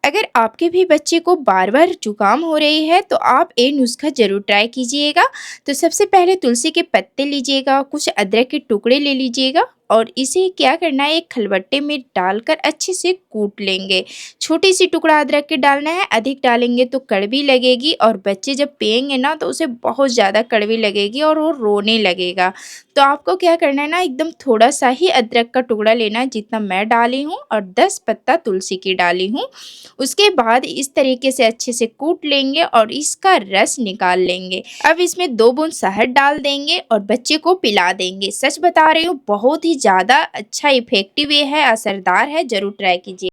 अगर आपके भी बच्चे को बार-बार जुकाम हो रही है तो आप ये नुस्खा ज़रूर ट्राई कीजिएगा। तो सबसे पहले तुलसी के पत्ते लीजिएगा, कुछ अदरक के टुकड़े ले लीजिएगा और इसे क्या करना है, एक खलबट्टे में डालकर अच्छे से कूट लेंगे। छोटी-सी टुकड़ा अदरक के डालना है, अधिक डालेंगे तो कड़वी लगेगी और बच्चे जब पिएँगे ना तो उसे बहुत ज़्यादा कड़वी लगेगी और वो रोने लगेगा। तो आपको क्या करना है ना, एकदम थोड़ा-सा ही अदरक का टुकड़ा लेना है जितना मैं डाली हूँ और 10 पत्ता तुलसी की डाली हूँ। उसके बाद इस तरीके से अच्छे से कूट लेंगे और इसका रस निकाल लेंगे। अब इसमें 2 बूंद शहद डाल देंगे और बच्चे को पिला देंगे। सच बता रही हूँ, बहुत ही ज़्यादा अच्छा इफ़ेक्टिव ये है, असरदार है, ज़रूर ट्राई कीजिए।